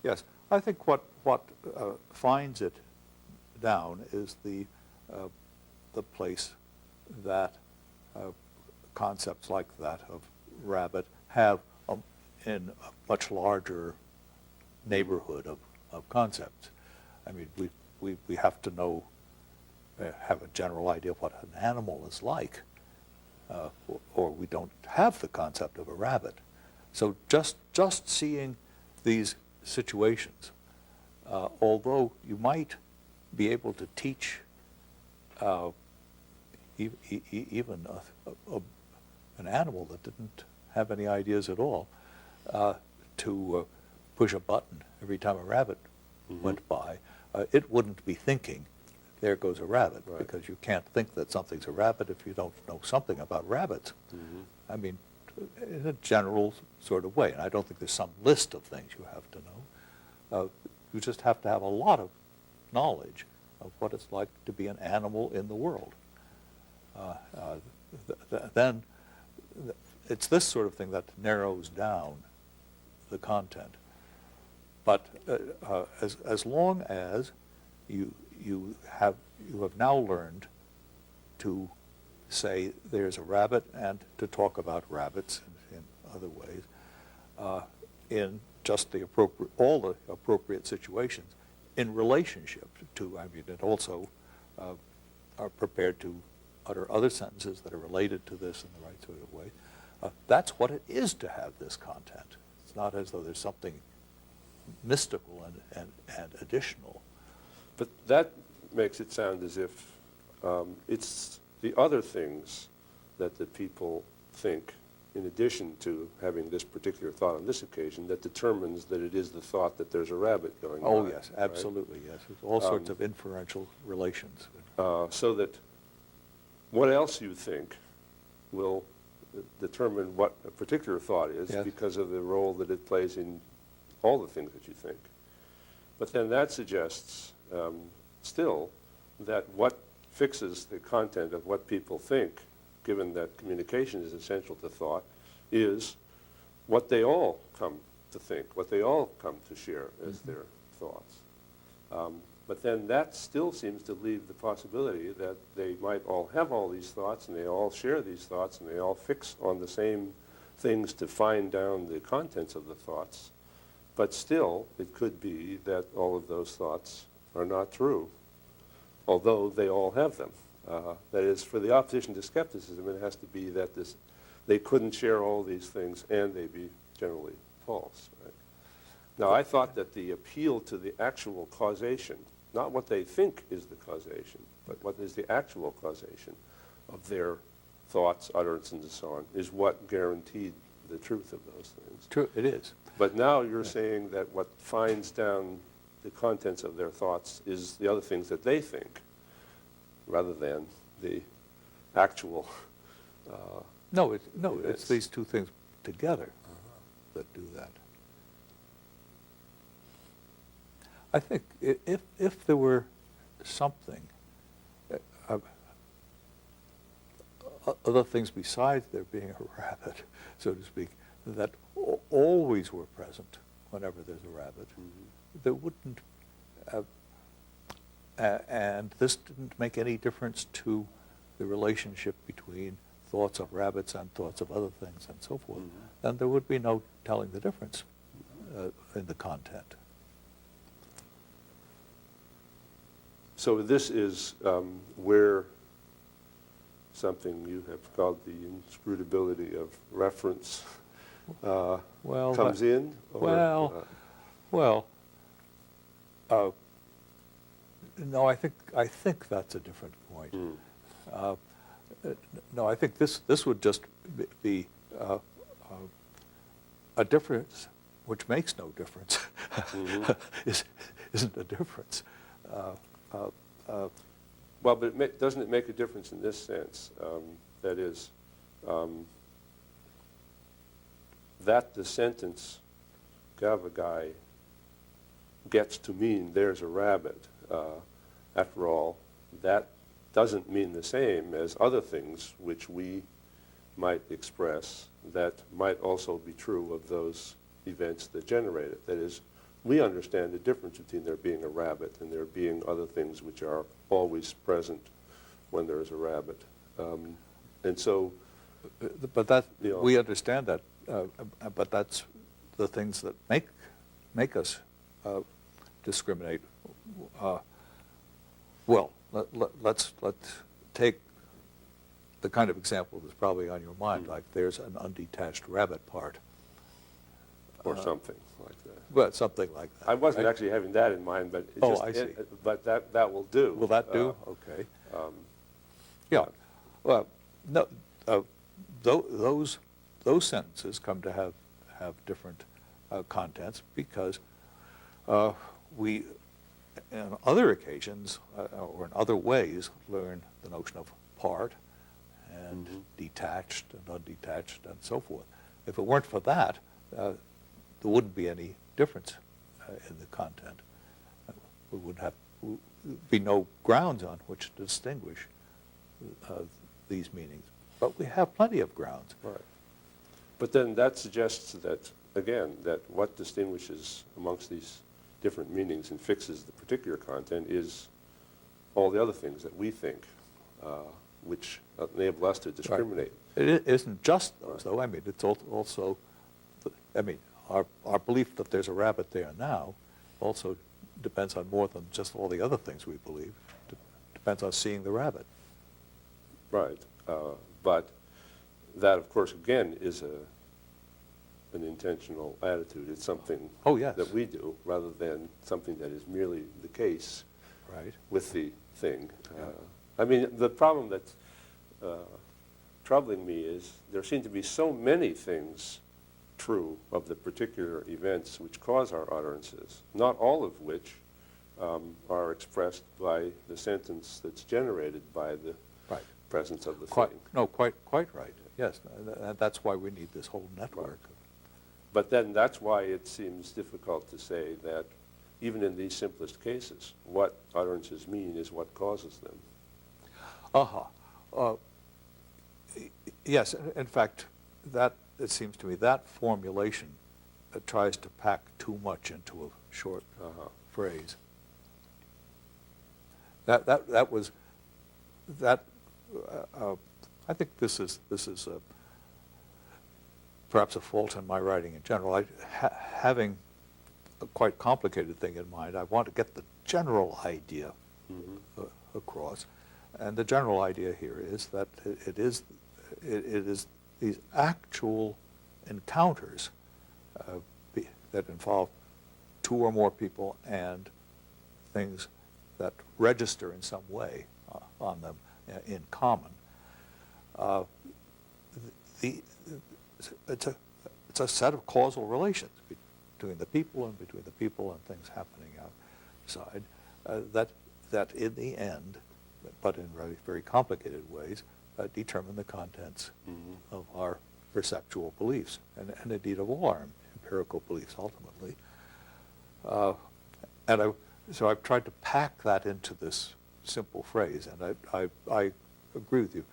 Yes, I think what finds it down is the place that concepts like that of rabbit have in a much larger neighborhood of concepts. I mean, we have to know, have a general idea of what an animal is like, or we don't have the concept of a rabbit. So just seeing these situations, although you might be able to teach even an animal that didn't have any ideas at all to push a button every time a rabbit went by, it wouldn't be thinking, there goes a rabbit, because you can't think that something's a rabbit if you don't know something about rabbits. I mean, in a general sort of way. And I don't think there's some list of things you have to know. You just have to have a lot of knowledge of what it's like to be an animal in the world. Then it's this sort of thing that narrows down the content. But as long as you have now learned to say there's a rabbit and to talk about rabbits in other ways, in just all the appropriate situations, in relationship to, and also are prepared to utter other sentences that are related to this in the right sort of way. That's what it is to have this content. It's not as though there's something mystical and additional. But that makes it sound as if it's the other things that the people think, in addition to having this particular thought on this occasion, that determines that it is the thought that there's a rabbit going on. Oh, yes, absolutely, right? Yes. There's all sorts of inferential relations. So that what else you think will determine what a particular thought is, yes, because of the role that it plays in all the things that you think. But then that suggests still that what fixes the content of what people think, given that communication is essential to thought, is what they all come to think, what they all come to share as their thoughts. But then that still seems to leave the possibility that they might all have all these thoughts, and they all share these thoughts, and they all fix on the same things to find down the contents of the thoughts. But still, it could be that all of those thoughts are not true, although they all have them. That is, for the opposition to skepticism, it has to be that they couldn't share all these things and they be generally false. Right? Now, I thought that the appeal to the actual causation, not what they think is the causation, but what is the actual causation of their thoughts, utterances, and so on, is what guaranteed the truth of those things. True, it is. But now you're saying that what finds down the contents of their thoughts is the other things that they think, rather than the actual. It's these two things together that do that. I think if there were something, other things besides there being a rabbit, so to speak, that always were present whenever there's a rabbit, there wouldn't, and this didn't make any difference to the relationship between thoughts of rabbits and thoughts of other things and so forth, then there would be no telling the difference in the content. So this is where something you have called the inscrutability of reference comes in? Or, no, I think that's a different point. No, I think this would just be a difference which makes no difference. Isn't a difference. Well, but doesn't it make a difference in this sense? That is, that the sentence Gavagai gets to mean there's a rabbit, after all, that doesn't mean the same as other things which we might express that might also be true of those events that generate it. That is, we understand the difference between there being a rabbit and there being other things which are always present when there is a rabbit. And so... But that, we understand that, but that's the things that make us discriminate. Well, let's take the kind of example that's probably on your mind, like there's an undetached rabbit part. Or something like that. Well, something like that. I wasn't actually having that in mind, but I see. But that will do. Will that do? Okay. Yeah. Well, no. Those sentences come to have different contents because we, on other occasions or in other ways, learn the notion of part and detached and undetached and so forth. If it weren't for that, there wouldn't be any difference in the content. We would be no grounds on which to distinguish these meanings. But we have plenty of grounds. Right. But then that suggests that, again, that what distinguishes amongst these different meanings and fixes the particular content is all the other things that we think, which enable us to discriminate. Right. It isn't just those, though. I mean, it's also, I mean, our belief that there's a rabbit there now also depends on more than just all the other things we believe. Depends on seeing the rabbit. Right. But that, of course, again, is an intentional attitude. It's something that we do rather than something that is merely the case with the thing. I mean, the problem that's troubling me is there seem to be so many things true of the particular events which cause our utterances, not all of which are expressed by the sentence that's generated by the presence of the thing. No, quite right. Yes, that's why we need this whole network. Right. But then that's why it seems difficult to say that even in these simplest cases, what utterances mean is what causes them. Yes, in fact, that, it seems to me, that formulation tries to pack too much into a short phrase. That was that. I think this is perhaps a fault in my writing in general. Having a quite complicated thing in mind, I want to get the general idea across, and the general idea here is that it is these actual encounters that involve two or more people and things that register in some way on them in common. It's a set of causal relations between the people and things happening outside that in the end, but in very, very complicated ways, determine the contents of our perceptual beliefs and indeed of all our empirical beliefs ultimately. So I've tried to pack that into this simple phrase, and I agree with you.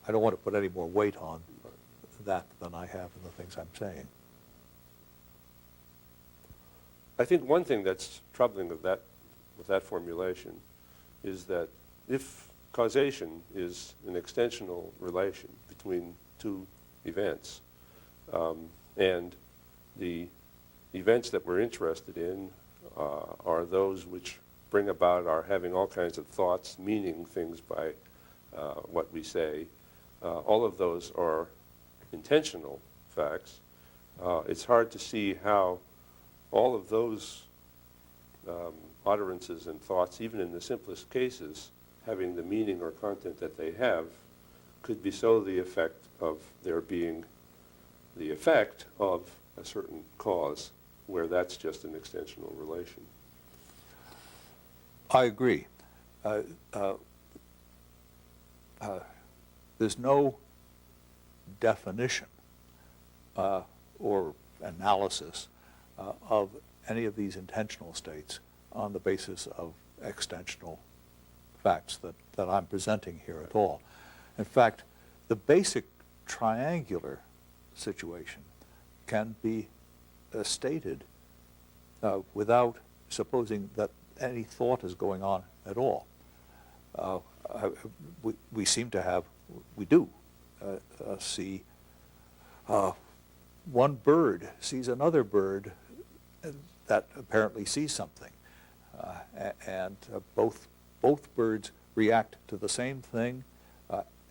I don't want to put any more weight on that than I have in the things I'm saying. I think one thing that's troubling with that formulation is that if causation is an extensional relation between two events, and the events that we're interested in are those which bring about our having all kinds of thoughts, meaning things by what we say, all of those are intentional facts. It's hard to see how all of those utterances and thoughts, even in the simplest cases, having the meaning or content that they have, could be so the effect of there being the effect of a certain cause, where that's just an extensional relation. I agree. There's no definition or analysis of any of these intentional states on the basis of extensional facts that I'm presenting here at all. In fact, the basic triangular situation can be stated without supposing that any thought is going on at all. We seem to have, we do see one bird sees another bird that apparently sees something, and both birds react to the same thing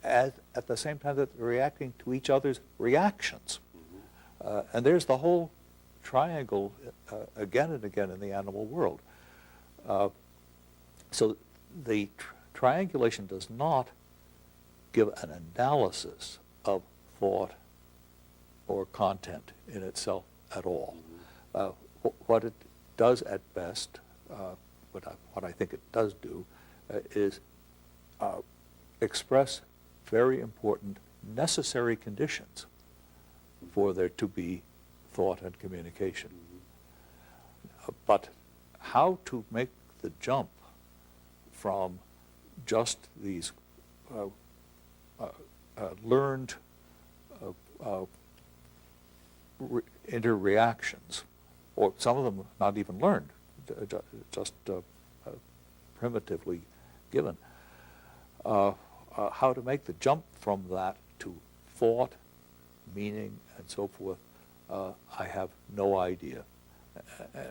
at the same time that they're reacting to each other's reactions. And there's the whole triangle again and again in the animal world. So the triangulation does not give an analysis of thought or content in itself at all. What it does at best, what I think it does do, is express very important necessary conditions for there to be thought and communication. But how to make the jump from just these learned interreactions, or some of them not even learned, just primitively given. How to make the jump from that to thought, meaning, and so forth, I have no idea.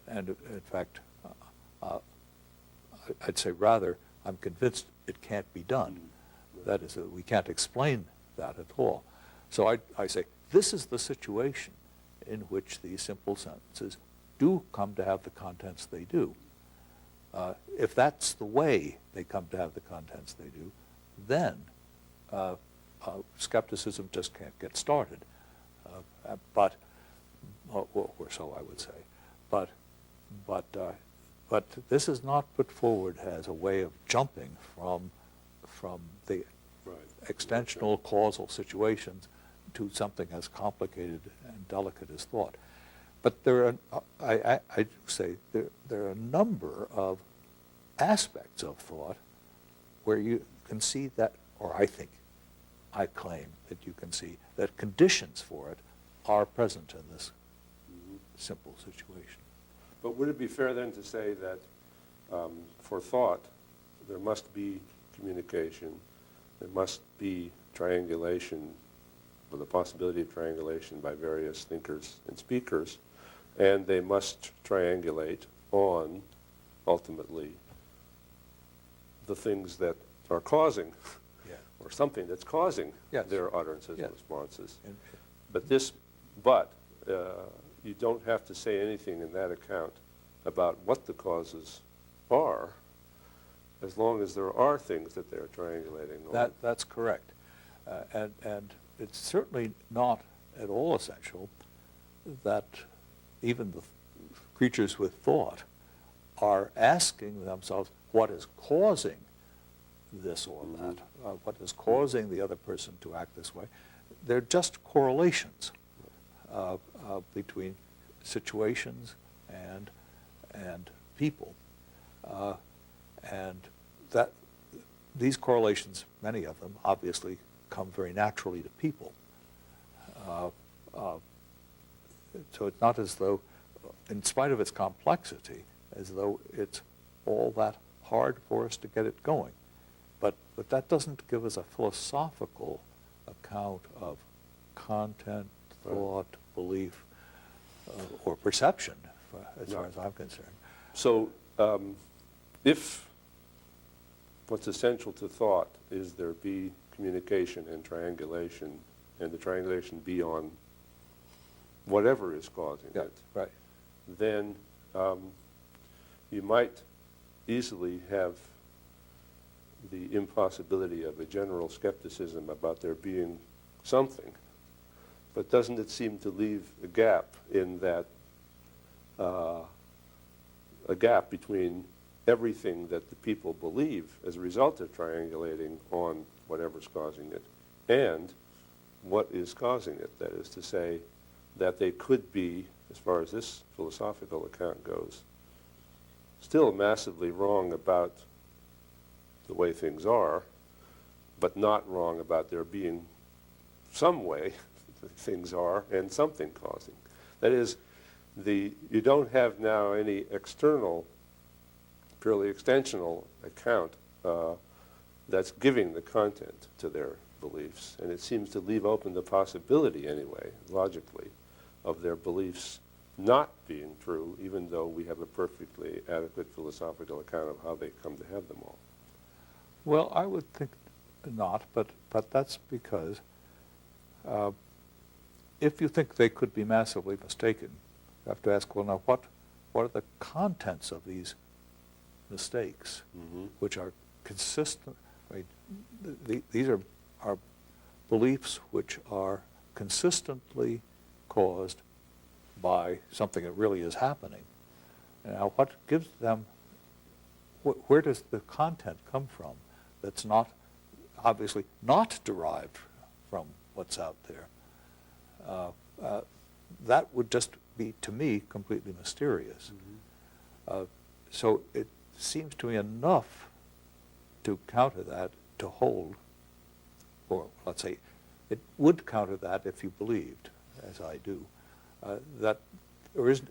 And in fact, I'd say rather, I'm convinced it can't be done. That is, we can't explain that at all. So I say, this is the situation in which these simple sentences do come to have the contents they do. If that's the way they come to have the contents they do, then skepticism just can't get started. Or so I would say. But this is not put forward as a way of jumping from the extensional causal situations to something as complicated and delicate as thought. But there are, I say, there are a number of aspects of thought where you can see that, or I claim that you can see that conditions for it are present in this simple situation. But would it be fair then to say that for thought, there must be communication, there must be triangulation, with the possibility of triangulation by various thinkers and speakers, and they must triangulate on, ultimately, the things that are causing, or something that's causing their utterances and responses. But you don't have to say anything in that account about what the causes are, as long as there are things that they're triangulating on. That's correct. And it's certainly not at all essential that even the creatures with thought are asking themselves what is causing this or that, what is causing the other person to act this way. They're just correlations between situations and people. And that these correlations, many of them, obviously come very naturally to people. So it's not as though, in spite of its complexity, as though it's all that hard for us to get it going. But that doesn't give us a philosophical account of content, thought, belief, or perception, as far as I'm concerned. So if what's essential to thought is there be communication and triangulation, and the triangulation be on whatever is causing it, right, then you might easily have the impossibility of a general skepticism about there being something. But doesn't it seem to leave a gap in that, a gap between everything that the people believe as a result of triangulating on whatever's causing it and what is causing it? That is to say, that they could be, as far as this philosophical account goes, still massively wrong about the way things are, but not wrong about there being some way things are and something causing. That is, you don't have now any external, purely extensional account that's giving the content to their beliefs, and it seems to leave open the possibility anyway, logically, of their beliefs not being true, even though we have a perfectly adequate philosophical account of how they come to have them all. Well, I would think not, but that's because if you think they could be massively mistaken, you have to ask, well, now what are the contents of these mistakes, which are consistent? I mean, these are beliefs which are consistently caused by something that really is happening. Now, what gives them, where does the content come from that's not, obviously not derived from what's out there? That would just be, to me, completely mysterious. So it seems to me enough to counter that, to hold, or let's say, it would counter that if you believed, as I do, that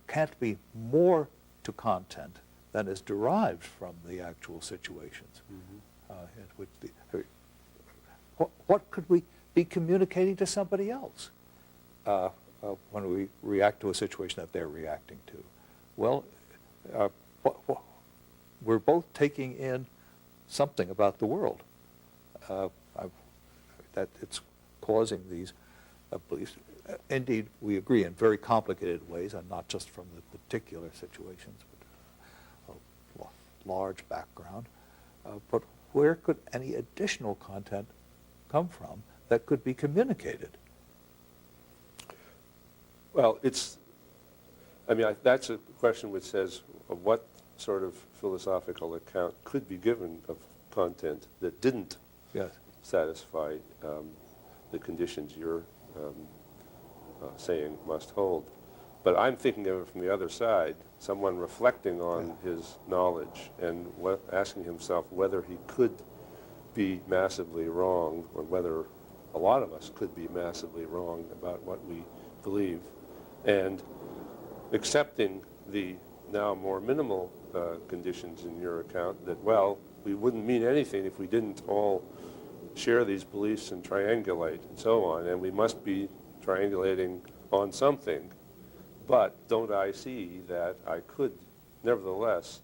can't be more to content than is derived from the actual situations. In which what could we be communicating to somebody else when we react to a situation that they're reacting to? Well, we're both taking in something about the world. That it's causing these beliefs. Indeed, we agree in very complicated ways, and not just from the particular situations, but a large background. But where could any additional content come from that could be communicated? Well, that's a question which says what sort of philosophical account could be given of content that didn't satisfy the conditions you're saying must hold. But I'm thinking of it from the other side, someone reflecting on his knowledge and asking himself whether he could be massively wrong, or whether a lot of us could be massively wrong about what we believe, and accepting the now more minimal conditions in your account that, well, we wouldn't mean anything if we didn't all share these beliefs and triangulate and so on, and we must be triangulating on something. But don't I see that I could nevertheless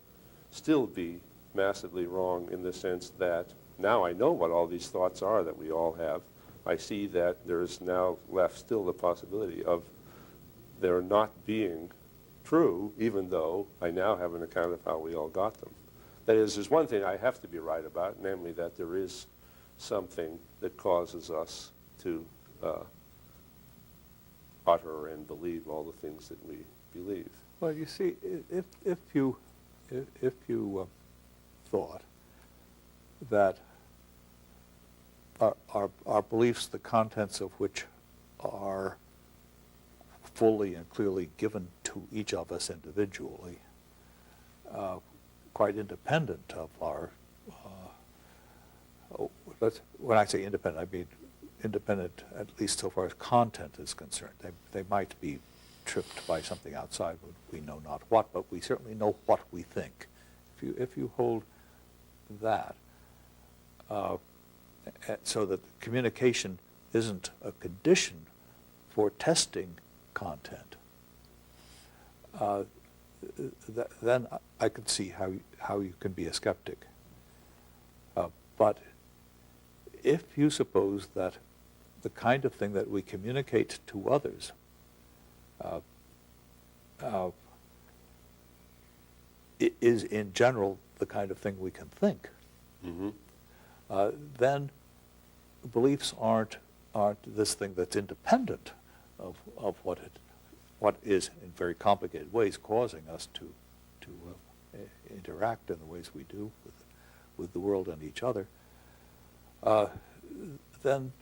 still be massively wrong, in the sense that now I know what all these thoughts are that we all have. I see that there is now left still the possibility of their not being true, even though I now have an account of how we all got them. That is, there's one thing I have to be right about, namely that there is something that causes us to utter and believe all the things that we believe. Well, you see, if you thought that our beliefs, the contents of which are fully and clearly given to each of us individually, quite independent of our, when I say independent, I mean independent at least so far as content is concerned. They might be tripped by something outside, we know not what, but we certainly know what we think. If you hold that, so that communication isn't a condition for testing content, then I could see how you can be a skeptic. But if you suppose that the kind of thing that we communicate to others is in general the kind of thing we can think, then beliefs aren't this thing that's independent of what is in very complicated ways causing us to interact in the ways we do with the world and each other. Then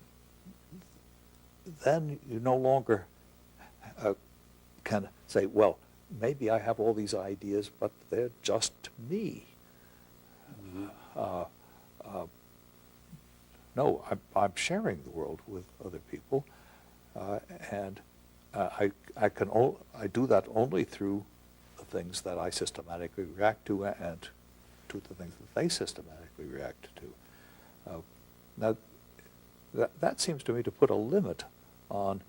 you no longer can say, well, maybe I have all these ideas, but they're just me. No, I'm sharing the world with other people, and I do that only through the things that I systematically react to, and to the things that they systematically react to. Now, that seems to me to put a limit on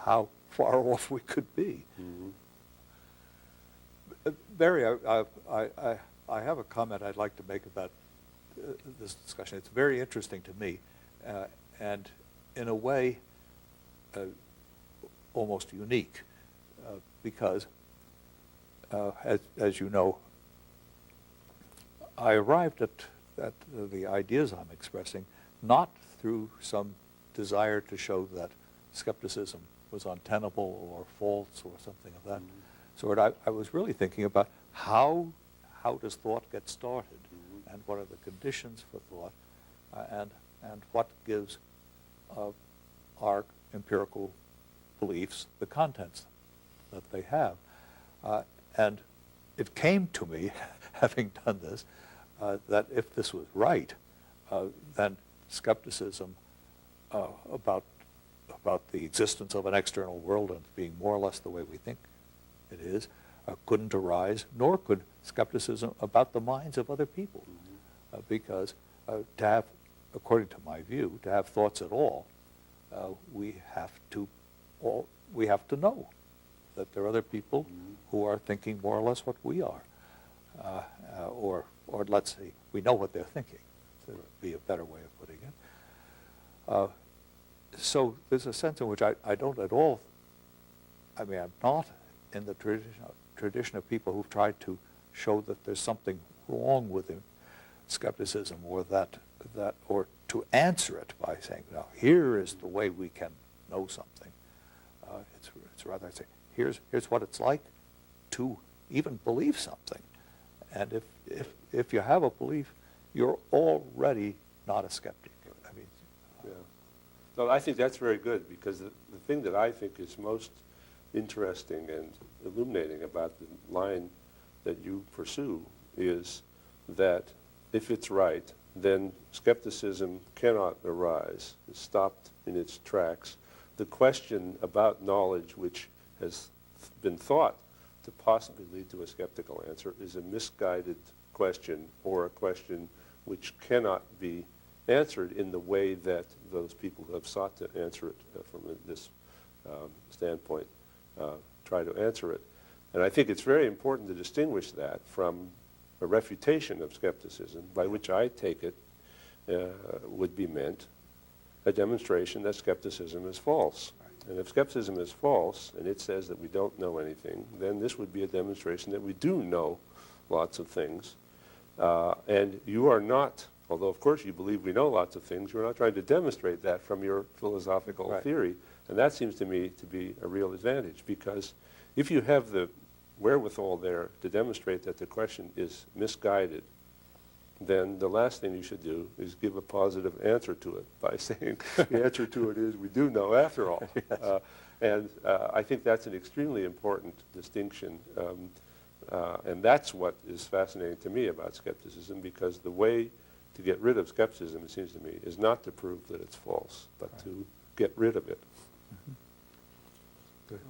how far off we could be. Barry, I have a comment I'd like to make about this discussion. It's very interesting to me, and in a way almost unique, because as you know, I arrived at the ideas I'm expressing not through some desire to show that skepticism was untenable or false or something of that sort. I was really thinking about how does thought get started, and what are the conditions for thought, and what gives our empirical beliefs the contents that they have. And it came to me, having done this, that if this was right, then skepticism about about the existence of an external world and being more or less the way we think it is, couldn't arise, nor could skepticism about the minds of other people. Because to have, according to my view, to have thoughts at all, we have to know that there are other people who are thinking more or less what we are. Or let's say, we know what they're thinking, to be a better way of putting it. So there's a sense in which I don't at all, I'm not in the tradition of people who've tried to show that there's something wrong with skepticism, or or to answer it by saying, now, here is the way we can know something. It's rather say, here's what it's like to even believe something. And if you have a belief, you're already not a skeptic. Yeah. No, I think that's very good, because the thing that I think is most interesting and illuminating about the line that you pursue is that if it's right, then skepticism cannot arise. It's stopped in its tracks. The question about knowledge, which has been thought to possibly lead to a skeptical answer, is a misguided question, or a question which cannot be answered in the way that those people who have sought to answer it from this standpoint try to answer it. And I think it's very important to distinguish that from a refutation of skepticism, by which I take it would be meant a demonstration that skepticism is false. And if skepticism is false, and it says that we don't know anything, then this would be a demonstration that we do know lots of things. And you are not, although of course you believe we know lots of things, you're not trying to demonstrate that from your philosophical theory. And that seems to me to be a real advantage, because if you have the wherewithal there to demonstrate that the question is misguided, then the last thing you should do is give a positive answer to it by saying the answer to it is we do know after all. Yes. And I think that's an extremely important distinction. And that's what is fascinating to me about skepticism, because the way to get rid of skepticism, it seems to me, is not to prove that it's false, but to get rid of it. Good.